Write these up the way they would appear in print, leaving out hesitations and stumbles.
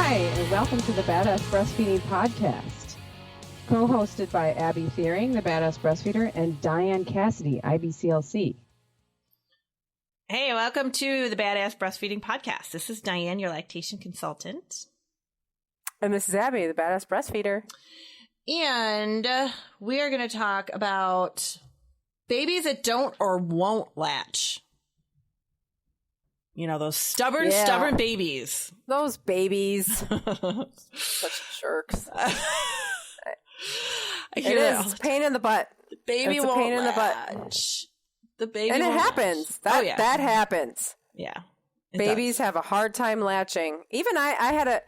Hi, and welcome to the Badass Breastfeeding Podcast, co-hosted by Abby Fearing, the Badass Breastfeeder, and Dianne Cassidy, IBCLC. Hey, welcome to the Badass Breastfeeding Podcast. This is Dianne, your lactation consultant. And this is Abby, the Badass Breastfeeder. And we are going to talk about babies that don't or won't latch. You know, those stubborn babies. Those babies. Such jerks. It is a pain in the butt. The baby it's won't a pain in the latch. butt. The baby and it won't happens. Latch. That happens. Yeah. Babies have a hard time latching. Even I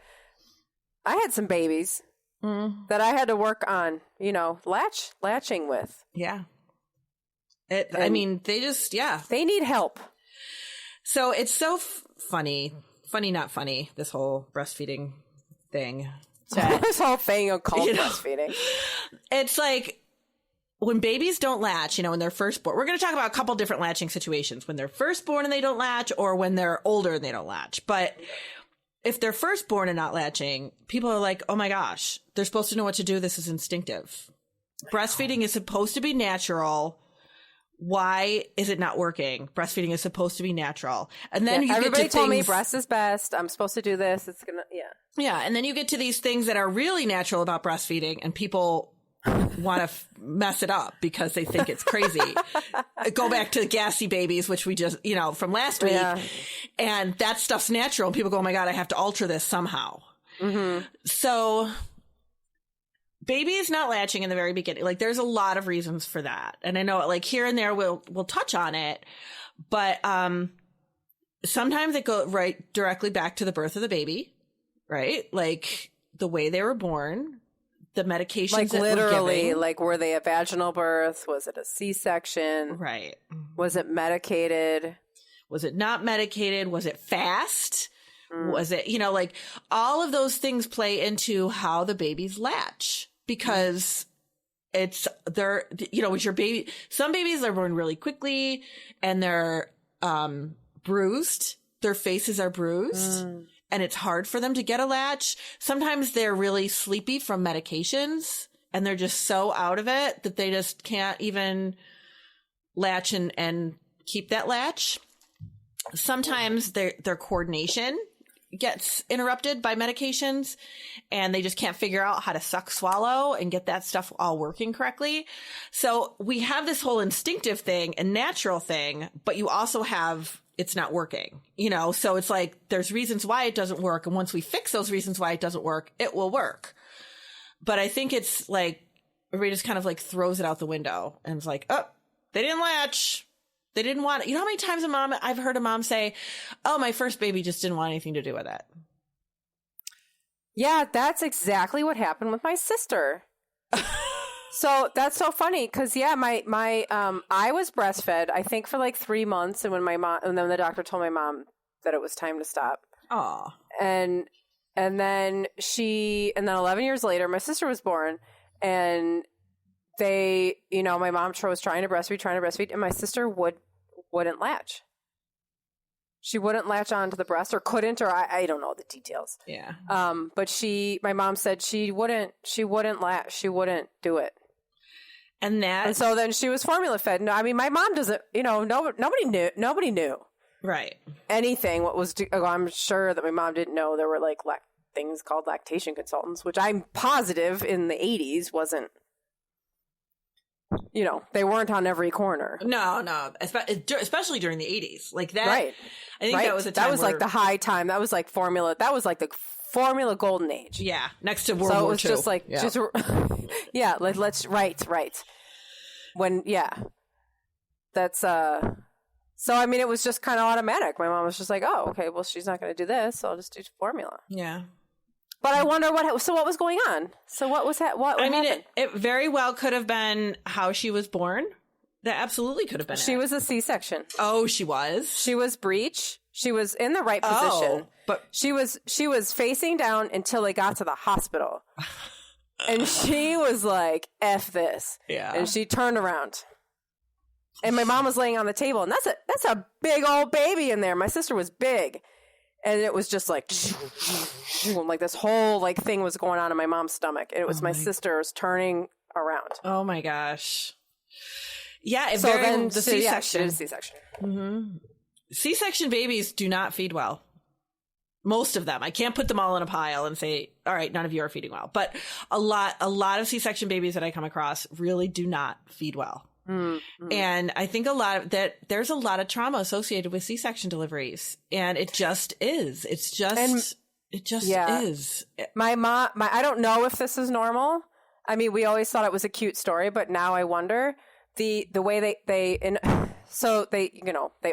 had some babies that I had to work on, latching with. Yeah. I mean, they just, They need help. So it's so funny, not funny, this whole breastfeeding thing. This whole thing called breastfeeding. It's like when babies don't latch, when they're first born. We're going to talk about a couple different latching situations. When they're first born and they don't latch, or when they're older and they don't latch. But if they're first born and not latching, people are like, oh my gosh, they're supposed to know what to do. This is instinctive. Breastfeeding is supposed to be natural. Why is it not working? Breastfeeding is supposed to be natural. And then everybody told me breast is best. I'm supposed to do this. It's going to, Yeah. And then you get to these things that are really natural about breastfeeding, and people want to mess it up because they think it's crazy. Go back to the gassy babies, which we just, from last week. Yeah. And that stuff's natural. And people go, oh my God, I have to alter this somehow. Mm-hmm. So babies not latching in the very beginning, like there's a lot of reasons for that. And I know like here and there we'll touch on it, but sometimes it goes right directly back to the birth of the baby, right? Like the way they were born, the medications like that literally, were like were they a vaginal birth? Was it a C-section? Right. Was it medicated? Was it not medicated? Was it fast? Was it, like all of those things play into how the babies latch, because it's with your baby. Some babies are born really quickly and they're bruised. Their faces are bruised and it's hard for them to get a latch. Sometimes they're really sleepy from medications and they're just so out of it that they just can't even latch and keep that latch. Sometimes their coordination gets interrupted by medications and they just can't figure out how to suck, swallow, and get that stuff all working correctly. So we have this whole instinctive thing and natural thing, but you also have it's not working, so it's like there's reasons why it doesn't work. And once we fix those reasons why it doesn't work, it will work. But I think it's like everybody just kind of like throws it out the window and it's like, oh, they didn't latch. They didn't want it. You know how many times I've heard a mom say, oh, my first baby just didn't want anything to do with it. Yeah, that's exactly what happened with my sister. So that's so funny because, my I was breastfed, I think, for like 3 months. And and then the doctor told my mom that it was time to stop. Aw. And then 11 years later, my sister was born, and they, my mom was trying to breastfeed, and my sister wouldn't latch. She wouldn't latch onto the breast, or couldn't, or I don't know the details. Yeah. But my mom said she wouldn't latch. She wouldn't do it. And so then she was formula fed. No, I mean, my mom doesn't, nobody knew. Right. Anything. I'm sure that my mom didn't know there were like things called lactation consultants, which I'm positive in the 80s wasn't. They weren't on every corner. No, especially during the 80s, like that. Right. I think that was a time that was like the high time. That was like formula. That was like the formula golden age. Yeah, next to World War II. So it was just like let's right. When that's So I mean, it was just kind of automatic. My mom was just like, "Oh, okay. Well, she's not going to do this, so I'll just do formula." Yeah. But I wonder what was going on. So what was that? What happened? It very well could have been how she was born. That absolutely could have been. She was a C-section. Oh, she was. She was breech. She was in the right position, but she was facing down until they got to the hospital, and she was like, "F this," and she turned around. And my mom was laying on the table, and that's a big old baby in there. My sister was big. And it was just like, like this whole like thing was going on in my mom's stomach. And it was my sister's turning around. Oh my gosh. Yeah. So then the C-section. Yeah, C-section. Mm-hmm. C-section babies do not feed well. Most of them. I can't put them all in a pile and say, all right, none of you are feeding well. But a lot of C-section babies that I come across really do not feed well. Mm-hmm. And I think there's a lot of trauma associated with C-section deliveries, and it just is. It just is. My mom, I don't know if this is normal. I mean, we always thought it was a cute story, but now I wonder the way they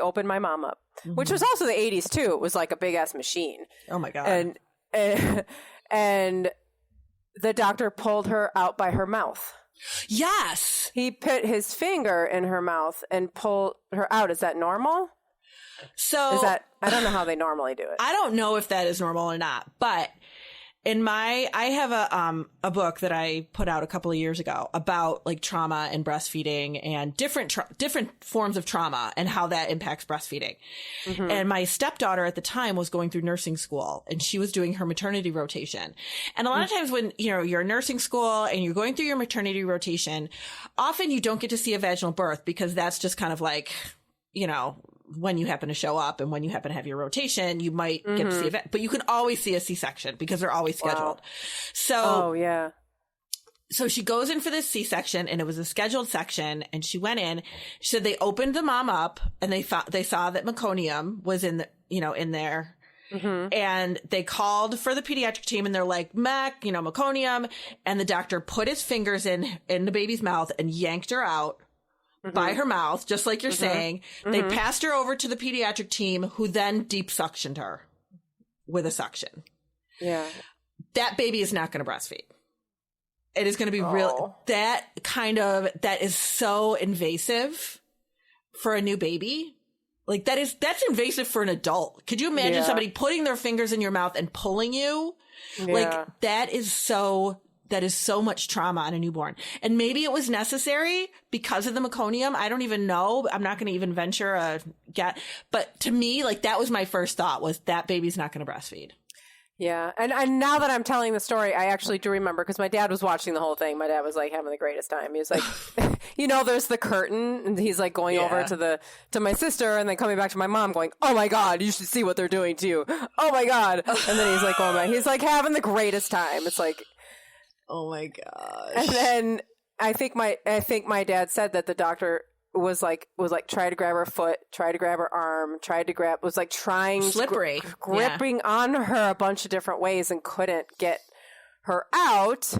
opened my mom up, which was also the 80s too. It was like a big ass machine. Oh my God. And the doctor pulled her out by her mouth. Yes. He put his finger in her mouth and pulled her out. Is that normal? I don't know how they normally do it. I don't know if that is normal or not, but I have a book that I put out a couple of years ago about like trauma and breastfeeding and different forms of trauma and how that impacts breastfeeding. Mm-hmm. And my stepdaughter at the time was going through nursing school, and she was doing her maternity rotation. And a lot of times when, you're in nursing school and you're going through your maternity rotation, often you don't get to see a vaginal birth because that's just kind of like, when you happen to show up and when you happen to have your rotation, you might get to see it, but you can always see a C-section because they're always scheduled. Wow. So she goes in for this C-section, and it was a scheduled section, and she went in. She said they opened the mom up and they saw that meconium was in there. Mm-hmm. And they called for the pediatric team, and they're like, meconium. And the doctor put his fingers in the baby's mouth and yanked her out. Mm-hmm. By her mouth, just like you're saying. They passed her over to the pediatric team, who then deep suctioned her with a suction. Yeah. That baby is not going to breastfeed. It is going to be real. That is so invasive for a new baby. Like that's invasive for an adult. Could you imagine somebody putting their fingers in your mouth and pulling you? Yeah. Like that is so much trauma on a newborn. And maybe it was necessary because of the meconium. I don't even know. I'm not going to even venture a guess. But to me, like that was my first thought, was that baby's not going to breastfeed. Yeah. And now that I'm telling the story, I actually do remember, because my dad was watching the whole thing. My dad was like having the greatest time. He was like, there's the curtain, and he's like going over to my sister, and then coming back to my mom going, oh my God, you should see what they're doing to you. Oh my God. And then he's like going back. He's like having the greatest time. It's like, oh my gosh. And then I think my dad said that the doctor was like try to grab her foot, try to grab her arm, was like trying slippery, gripping on her a bunch of different ways and couldn't get her out,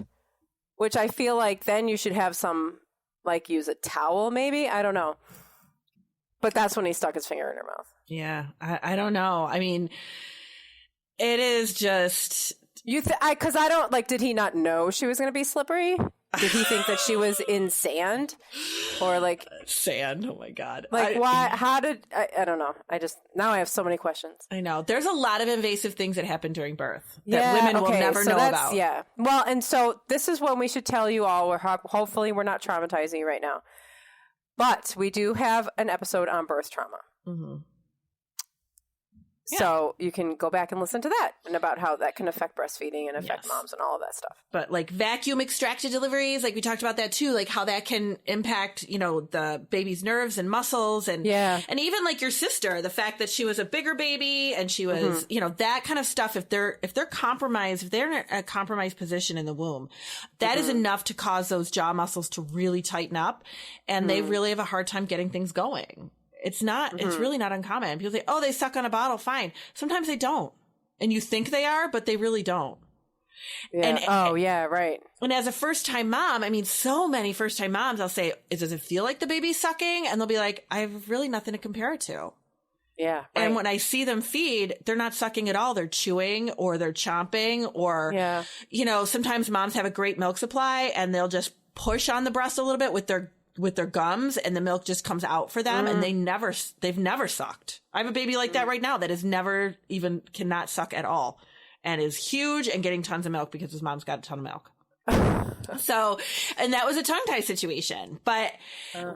which I feel like then you should have some, like, use a towel maybe. I don't know. But that's when he stuck his finger in her mouth. Yeah. I don't know. I mean, it is just... Because I don't, like, did he not know she was going to be slippery? Did he think that she was in sand? Or, like... Sand? Oh, my God. Like, why? How did... I don't know. Now I have so many questions. I know. There's a lot of invasive things that happen during birth that women will never know about. Yeah. Well, and so this is when we should tell you all, hopefully we're not traumatizing you right now. But we do have an episode on birth trauma. Mm-hmm. Yeah. So you can go back and listen to that, and about how that can affect breastfeeding and affect moms and all of that stuff. But like vacuum extracted deliveries, like we talked about that too, like how that can impact, the baby's nerves and muscles, and even like your sister, the fact that she was a bigger baby and she was, that kind of stuff. If they're compromised, if they're in a compromised position in the womb, that is enough to cause those jaw muscles to really tighten up, and they really have a hard time getting things going. It's really not uncommon. People say, oh, they suck on a bottle. Fine. Sometimes they don't. And you think they are, but they really don't. Yeah. Right. And as a first-time mom, I mean, so many first-time moms, I'll say, does it feel like the baby's sucking? And they'll be like, I have really nothing to compare it to. Yeah. Right. And when I see them feed, they're not sucking at all. They're chewing or they're chomping or, sometimes moms have a great milk supply and they'll just push on the breast a little bit with their gums, and the milk just comes out for them, and they've never sucked. I have a baby like that right now that is never even cannot suck at all, and is huge and getting tons of milk because his mom's got a ton of milk. So, and that was a tongue tie situation, but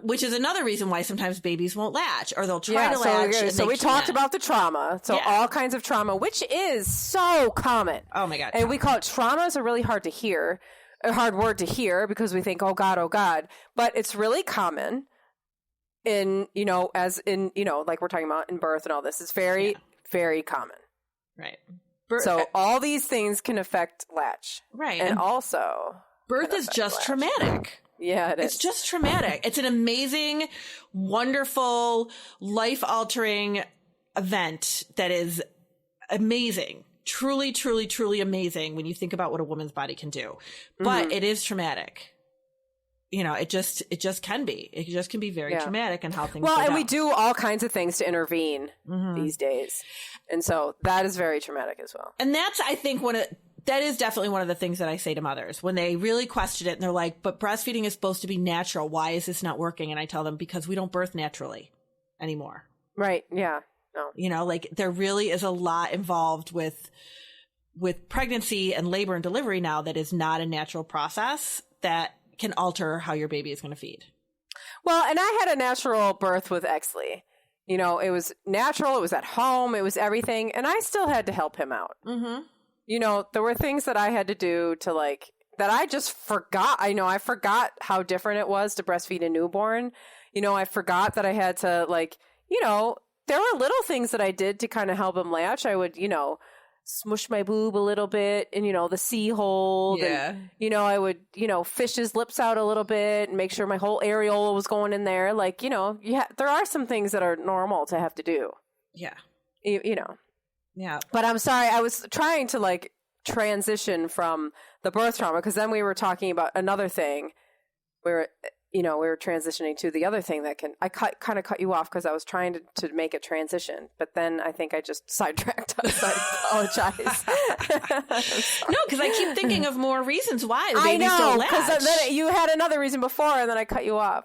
which is another reason why sometimes babies won't latch, or they'll try to latch. So we talked about the trauma. So all kinds of trauma, which is so common. Oh my God. And we call it trauma is a really hard word to hear because we think, oh God. But it's really common in, like we're talking about in birth and all this. It's very, very common. Right. So all these things can affect latch. Right. And also birth is just traumatic. Yeah, it is. It's just traumatic. It's an amazing, wonderful, life-altering event that is amazing. Truly, truly, truly amazing when you think about what a woman's body can do. But it is traumatic. It just can be. It just can be very traumatic in how things go down. We do all kinds of things to intervene these days. And so that is very traumatic as well. And that's, I think, that is definitely one of the things that I say to mothers when they really question it and they're like, but breastfeeding is supposed to be natural. Why is this not working? And I tell them, because we don't birth naturally anymore. Right. Yeah. No. There really is a lot involved with pregnancy and labor and delivery now that is not a natural process that can alter how your baby is going to feed. Well, and I had a natural birth with Exley. It was natural. It was at home. It was everything. And I still had to help him out. Mm-hmm. There were things that I had to do to that I just forgot. I forgot how different it was to breastfeed a newborn. I forgot that I had to there were little things that I did to kind of help him latch. I would, smush my boob a little bit and, the C hold. Yeah. And, I would, fish his lips out a little bit and make sure my whole areola was going in there. There are some things that are normal to have to do. Yeah. Yeah. But I'm sorry. I was trying to transition from the birth trauma because then we were talking about another thing where we were transitioning to the other thing that I kind of cut you off because I was trying to make a transition, but then I think I just sidetracked us. I apologize. No, because I keep thinking of more reasons why the babies don't latch. Because then you had another reason before, and then I cut you off.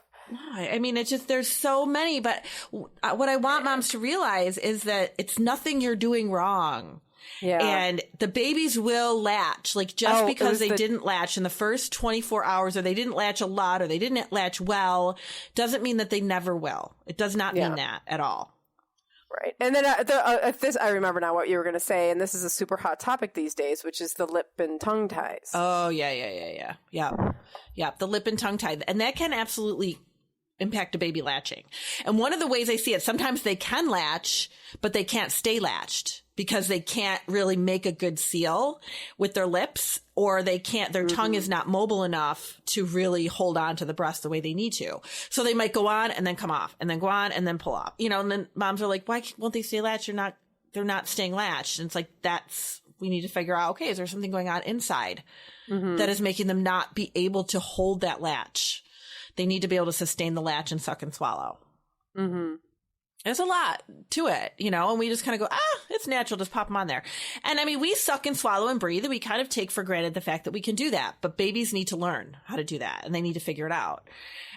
I mean, it's just, there's so many, but what I want moms to realize is that it's nothing you're doing wrong. Yeah. And the babies will latch. Because they didn't latch in the first 24 hours, or they didn't latch a lot, or they didn't latch well, doesn't mean that they never will. It does not mean that at all. Right. And then I remember now what you were going to say, and this is a super hot topic these days, which is the lip and tongue ties. Oh, yeah. The lip and tongue tie. And that can absolutely impact a baby latching. And one of the ways I see it, sometimes they can latch, but they can't stay latched because they can't really make a good seal with their lips, or their tongue is not mobile enough to really hold on to the breast the way they need to. So they might go on and then come off, and then go on and then pull off, and then moms are like, why won't they stay latched? They're not staying latched. And it's like, we need to figure out, okay, is there something going on inside that is making them not be able to hold that latch? They need to be able to sustain the latch and suck and swallow. Mm-hmm. There's a lot to it, and we just kind of go, it's natural, just pop them on there. And I mean, we suck and swallow and breathe, and we kind of take for granted the fact that we can do that. But babies need to learn how to do that, and they need to figure it out.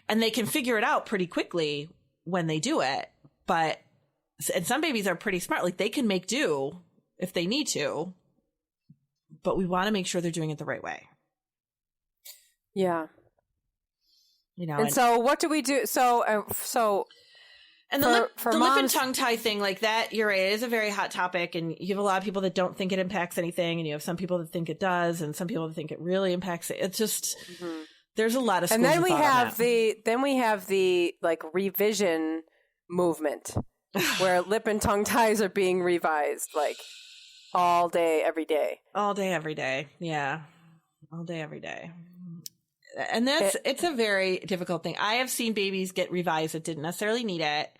And they can figure it out pretty quickly when they do it. And some babies are pretty smart. They can make do if they need to, but we want to make sure they're doing it the right way. Yeah. And so what do we do? And the lip and tongue tie thing, that, you're right, it is a very hot topic, and you have a lot of people that don't think it impacts anything, and you have some people that think it does, and some people that think it really impacts it. It's just, there's a lot of schools of thought on that. Then we have the revision movement where lip and tongue ties are being revised all day, every day. All day, every day. Yeah. All day, every day. And it's a very difficult thing. I have seen babies get revised that didn't necessarily need it,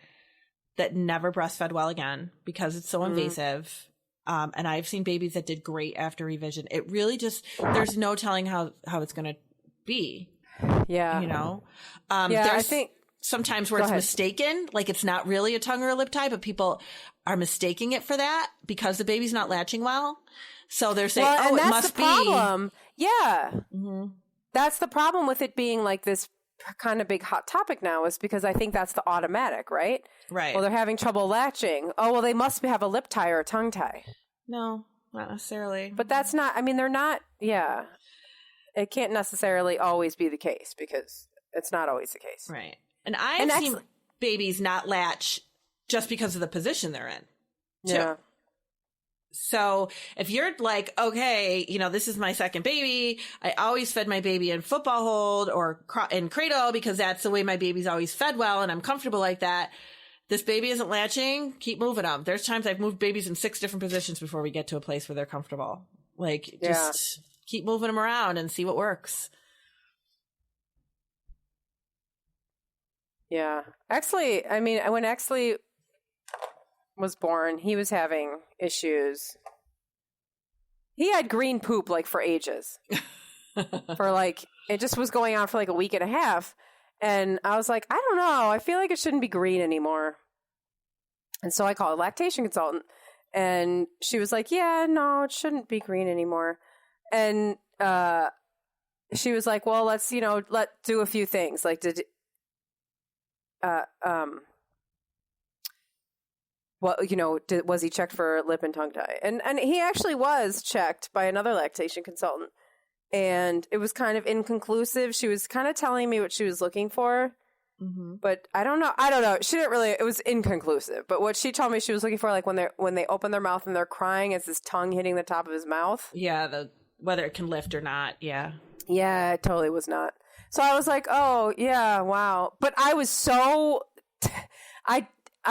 that never breastfed well again because it's so invasive. And I've seen babies that did great after revision. It really just, there's no telling how it's going to be. Yeah. I think sometimes where it's mistaken, it's not really a tongue or a lip tie, but people are mistaking it for that because the baby's not latching well. So they're saying, and it must be. That's the problem. Yeah. Mm-hmm. That's the problem with it being this kind of big hot topic now, is because I think that's the automatic, right? Right. Well, they're having trouble latching. Oh, well, they must have a lip tie or a tongue tie. No, not necessarily. But that's not, they're not, yeah. it can't necessarily always be the case because it's not always the case. Right. And I've seen babies not latch just because of the position they're in. Too. Yeah. So if you're like, okay, this is my second baby. I always fed my baby in football hold or in cradle because that's the way my baby's always fed well. And I'm comfortable like that. This baby isn't latching. Keep moving them. There's times I've moved babies in 6 different positions before we get to a place where they're comfortable. Like just keep moving them around and see what works. Yeah. Exley, I mean, when Exley was born, he was having issues. He had green poop like for ages. For like, it just was going on for like a week and a half. And I was like, I don't know. I feel like it shouldn't be green anymore. And so I called a lactation consultant and she was like, yeah, no, it shouldn't be green anymore. And she was like, well, let's, let's do a few things. Like, was he checked for lip and tongue tie? And he actually was checked by another lactation consultant. And it was kind of inconclusive. She was kind of telling me what she was looking for. Mm-hmm. But I don't know. She didn't really, it was inconclusive. But what she told me she was looking for, like when they open their mouth and they're crying, it's his tongue hitting the top of his mouth. Yeah, whether it can lift or not. Yeah. Yeah, it totally was not. So I was like, oh, yeah, wow. But I was so, I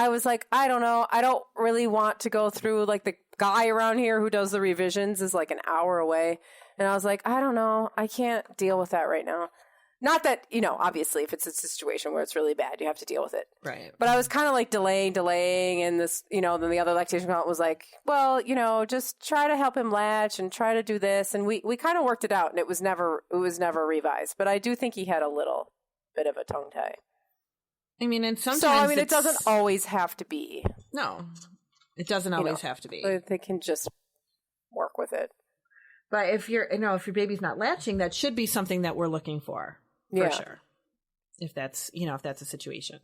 was like, I don't know. I don't really want to go through, like, the guy around here who does the revisions is like an hour away. And I was like, I don't know. I can't deal with that right now. Not that, obviously if it's a situation where it's really bad, you have to deal with it. Right. But I was kind of like delaying. And this, then the other lactation consultant was like, well, just try to help him latch and try to do this. And we kind of worked it out and it was never revised. But I do think he had a little bit of a tongue tie. I mean, and sometimes it doesn't always have to be. No, it doesn't always have to be. They can just work with it. But if your baby's not latching, that should be something that we're looking for sure. If that's a situation.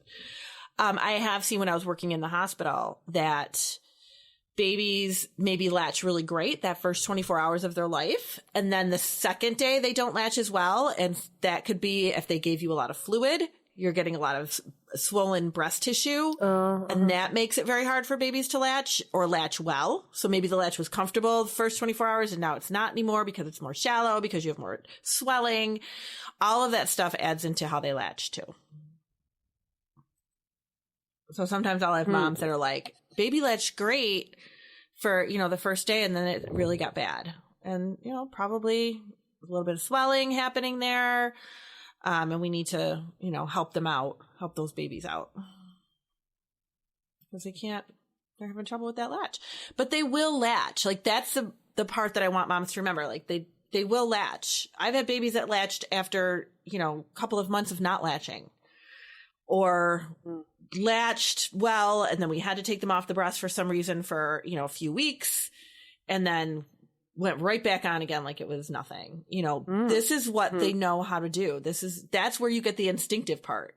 I have seen when I was working in the hospital that babies maybe latch really great that first 24 hours of their life. And then the second day they don't latch as well. And that could be if they gave you a lot of fluid, you're getting a lot of swollen breast tissue. And that makes it very hard for babies to latch or latch well. So maybe the latch was comfortable the first 24 hours and now it's not anymore because it's more shallow, because you have more swelling. All of that stuff adds into how they latch too. So sometimes I'll have moms that are like, baby latched great for, the first day and then it really got bad. And, probably a little bit of swelling happening there. And we need to, help those babies out. Because they're having trouble with that latch. But they will latch. Like, that's the part that I want moms to remember. Like, they will latch. I've had babies that latched after, a couple of months of not latching. Or latched well, and then we had to take them off the breast for some reason for, a few weeks. And then went right back on again like it was nothing. This is what they know how to do. That's where you get the instinctive part.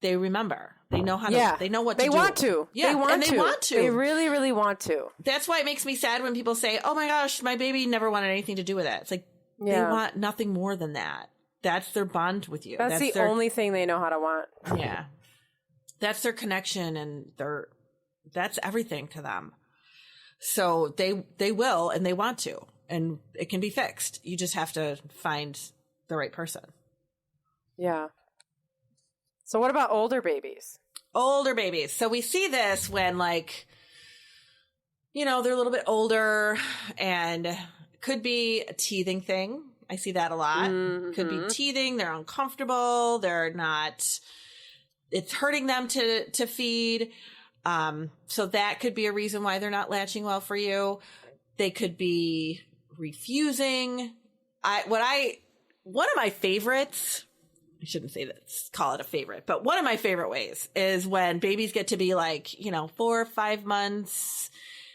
They remember. They know how to, they know what to do. They want to. Yeah, they want to. They really, really want to. That's why it makes me sad when people say, oh my gosh, my baby never wanted anything to do with it. It's like, they want nothing more than that. That's their bond with you. That's the only thing they know how to want. Yeah. That's their connection and that's everything to them. So they will, and they want to, and it can be fixed. You just have to find the right person. Yeah. So what about older babies? Older babies. So we see this when they're a little bit older and could be a teething thing. I see that a lot. Mm-hmm. Could be teething. They're uncomfortable. They're not, it's hurting them to feed. So that could be a reason why they're not latching well for you. They could be refusing. One of my favorites, I shouldn't say this, call it a favorite, but one of my favorite ways is when babies get to be 4 or 5 months,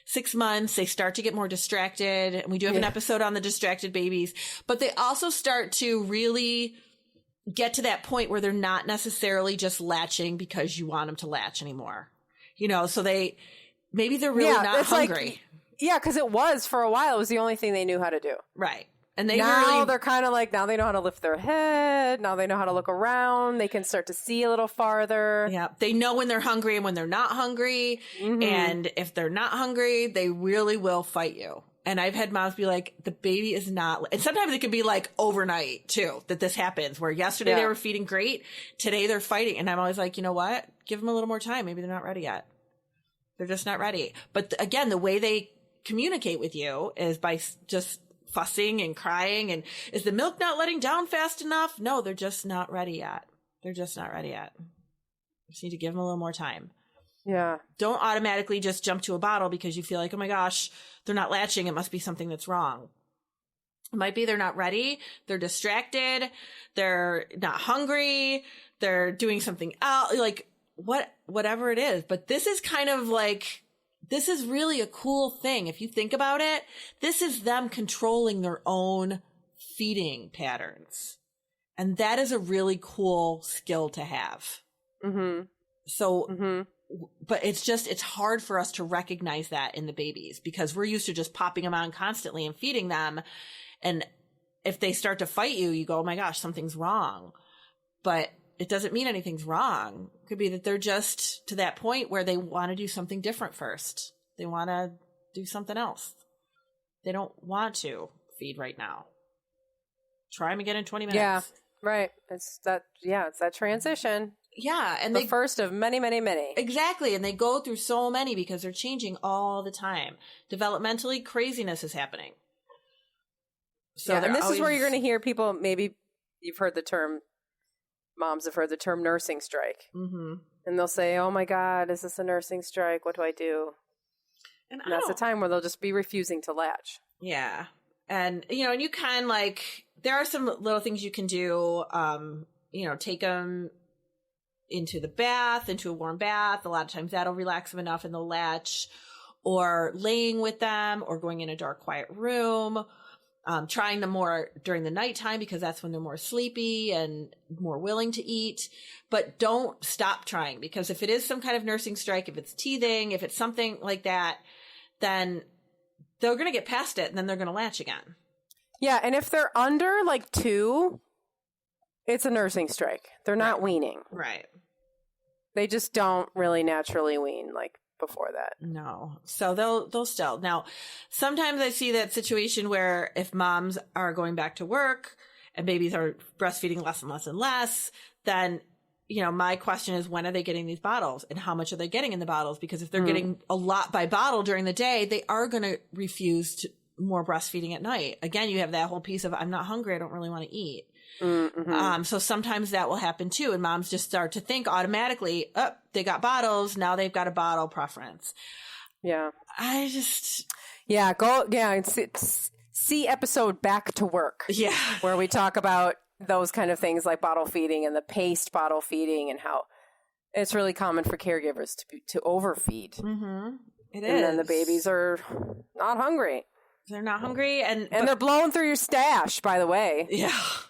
6 months, they start to get more distracted. And we do have an episode on the distracted babies, but they also start to really get to that point where they're not necessarily just latching because you want them to latch anymore. So maybe they're really not hungry. Because it was for a while, it was the only thing they knew how to do. Right. And they're kind of like, now they know how to lift their head. Now they know how to look around. They can start to see a little farther. Yeah. They know when they're hungry and when they're not hungry. Mm-hmm. And if they're not hungry, they really will fight you. And I've had moms be like, the baby is not, and sometimes it could be like overnight too, that this happens where yesterday they were feeding great. Today they're fighting. And I'm always like, you know what? Give them a little more time. Maybe they're not ready yet. They're just not ready. But again, the way they communicate with you is by just fussing and crying. And is the milk not letting down fast enough? No, they're just not ready yet. They're just not ready yet. Just need to give them a little more time. Yeah. Don't automatically just jump to a bottle because you feel like, oh my gosh, they're not latching. It must be something that's wrong. It might be they're not ready. They're distracted. They're not hungry. They're doing something else. Like whatever it is. But this is kind of like, this is really a cool thing. If you think about it, this is them controlling their own feeding patterns. And that is a really cool skill to have. Mm-hmm. So, but it's hard for us to recognize that in the babies because we're used to just popping them on constantly and feeding them. And if they start to fight you, you go, oh my gosh, something's wrong. But it doesn't mean anything's wrong. It could be that they're just to that point where they want to do something different first. They want to do something else. They don't want to feed right now. Try them again in 20 minutes. Yeah, right. It's that transition. Yeah. And the first of many, many, many. Exactly. And they go through so many because they're changing all the time. Developmentally, craziness is happening. So and this is where you're going to hear people, maybe you've heard the term, moms have heard the term nursing strike. Mm-hmm. And they'll say, oh my God, is this a nursing strike? What do I do? And that's the time where they'll just be refusing to latch. Yeah. And, and you can there are some little things you can do, take them into the bath, into a warm bath. A lot of times that'll relax them enough and they'll latch, or laying with them, or going in a dark, quiet room. Trying them more during the nighttime because that's when they're more sleepy and more willing to eat. But don't stop trying, because if it is some kind of nursing strike, if it's teething, if it's something like that, then they're going to get past it and then they're going to latch again. Yeah. And if they're under 2, it's a nursing strike. They're not weaning. Right. They just don't really naturally wean before that. No. So they'll still. Now, sometimes I see that situation where if moms are going back to work and babies are breastfeeding less and less and less, then, my question is, when are they getting these bottles and how much are they getting in the bottles? Because if they're getting a lot by bottle during the day, they are going to refuse more breastfeeding at night. Again, you have that whole piece of, I'm not hungry. I don't really want to eat. Mm-hmm. So sometimes that will happen too. And moms just start to think automatically, they got bottles. Now they've got a bottle preference. Yeah. Go and see episode Back to Work. Yeah. Where we talk about those kind of things like bottle feeding and the paced bottle feeding and how it's really common for caregivers to overfeed. Mm-hmm. It is. And then the babies are not hungry. They're not hungry. And they're blowing through your stash, by the way.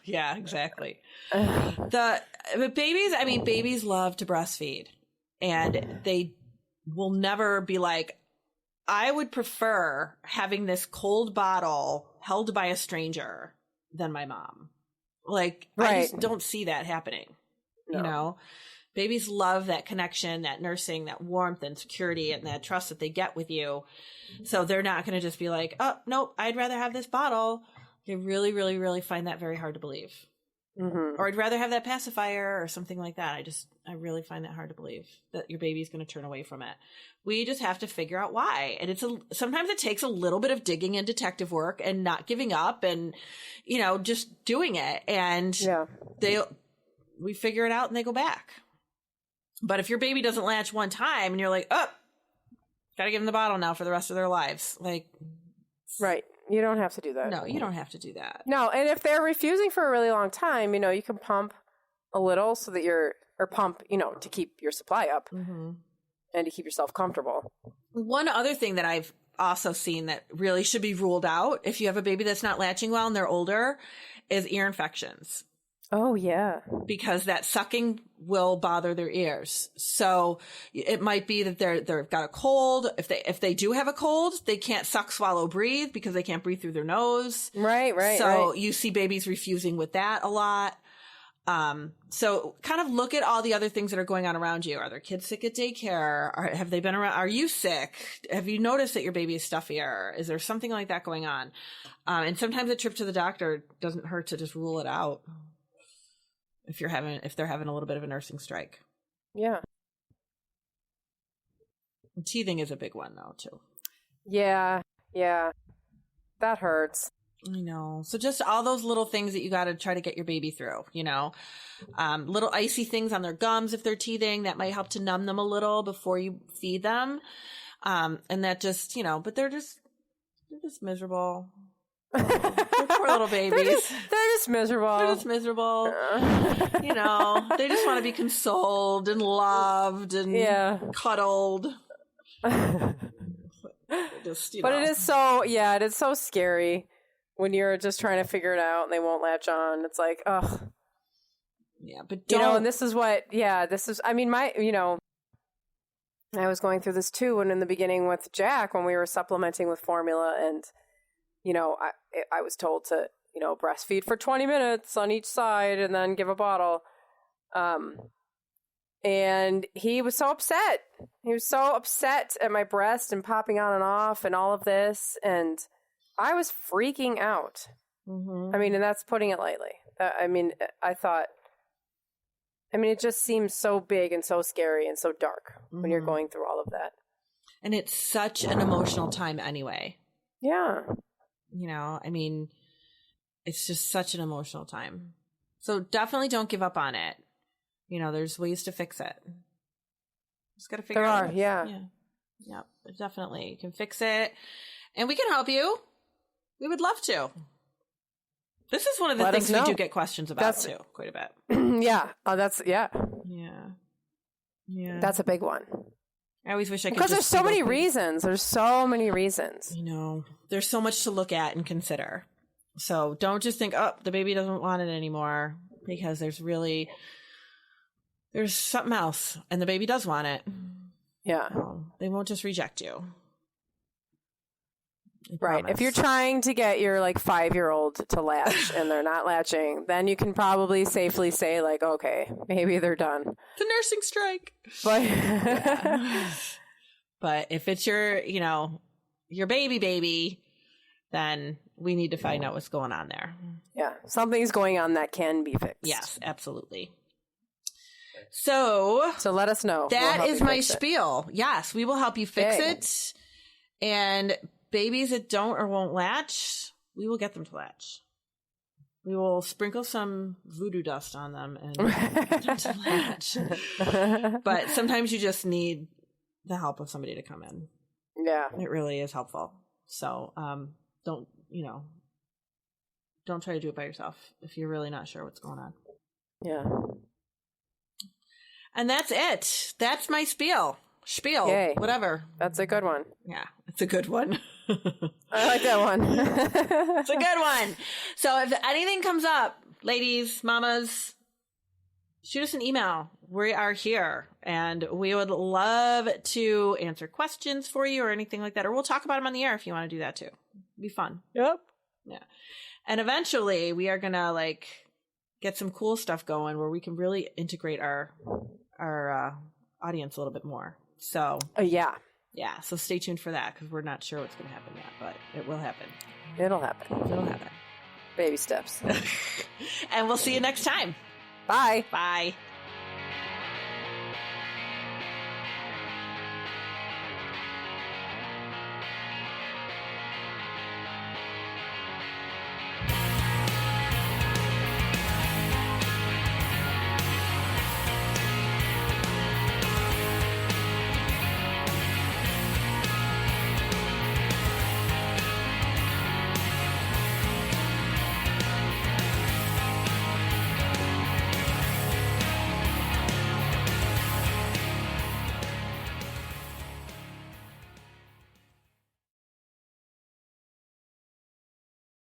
Yeah, exactly. But babies love to breastfeed, and they will never be like, I would prefer having this cold bottle held by a stranger than my mom. I just don't see that happening. No. Babies love that connection, that nursing, that warmth and security and that trust that they get with you. So they're not going to just be like, oh, nope, I'd rather have this bottle. They really, really, really find that very hard to believe. Mm-hmm. Or I'd rather have that pacifier or something like that. I really find that hard to believe that your baby's going to turn away from it. We just have to figure out why. And sometimes it takes a little bit of digging and detective work and not giving up and, just doing it. And we figure it out and they go back. But if your baby doesn't latch one time and you're like, got to give them the bottle now for the rest of their lives. Right. You don't have to do that. No, you don't have to do that. No. And if they're refusing for a really long time, you can pump a little so that pump, to keep your supply up and to keep yourself comfortable. One other thing that I've also seen that really should be ruled out if you have a baby that's not latching well and they're older is ear infections. Oh, yeah. because that sucking will bother their ears. So it might be that they've got a cold. If they do have a cold, they can't suck, swallow, breathe because they can't breathe through their nose. Right. So you see babies refusing with that a lot. So kind of look at all the other things that are going on around you. Are there kids sick at daycare? Have they been around? Are you sick? Have you noticed that your baby is stuffier? Is there something like that going on? And sometimes a trip to the doctor doesn't hurt to just rule it out if they're having a little bit of a nursing strike. Yeah. And teething is a big one though, too. Yeah. That hurts. I know. So just all those little things that you got to try to get your baby through, little icy things on their gums if they're teething, that might help to numb them a little before you feed them. And that just, but they're just miserable. They're poor little babies. They're just miserable. They just want to be consoled and loved and cuddled. But it is so scary when you're just trying to figure it out and they won't latch on. It's like, ugh. Yeah, but don't. And this is, I mean, I was going through this too, and in the beginning with Jack, when we were supplementing with formula, and, I was told to, breastfeed for 20 minutes on each side and then give a bottle. And he was so upset. He was so upset at my breast and popping on and off and all of this. And I was freaking out. Mm-hmm. I mean, and that's putting it lightly. It just seems so big and so scary and so dark when you're going through all of that. And it's such an emotional time anyway. Yeah. It's just such an emotional time. So definitely don't give up on it. There's ways to fix it. Just got to figure out. There are, yeah. Yeah, definitely. You can fix it. And we can help you. We would love to. This is one of the things we do get questions about too, quite a bit. Yeah. Oh, Yeah. That's a big one. I always wish I could. Because there's so many reasons. There's so many reasons. There's so much to look at and consider. So don't just think, oh, the baby doesn't want it anymore, because there's something else, and the baby does want it. Yeah. They won't just reject you. Right. If you're trying to get your 5-year-old to latch and they're not latching, then you can probably safely say okay, maybe they're done. The nursing strike. But if it's your baby, then we need to find out what's going on there. Yeah. Something's going on that can be fixed. Yes, absolutely. So let us know. That is my spiel. Yes, we will help you fix it. And babies that don't or won't latch, we will get them to latch. We will sprinkle some voodoo dust on them and get them to latch. But sometimes you just need the help of somebody to come in. Yeah. It really is helpful. So don't try to do it by yourself if you're really not sure what's going on. Yeah. And that's it. That's my spiel. Yay. Whatever. That's a good one. Yeah, it's a good one. I like that one. It's a good one. So if anything comes up, ladies, mamas, shoot us an email. We are here, and we would love to answer questions for you or anything like that. Or we'll talk about them on the air if you want to do that too. It'd be fun. Yep. Yeah. And eventually we are going to get some cool stuff going where we can really integrate our audience a little bit more. So yeah. So stay tuned for that, because we're not sure what's going to happen yet, but it will happen. It'll happen. Baby steps. And we'll see you next time. Bye. Bye.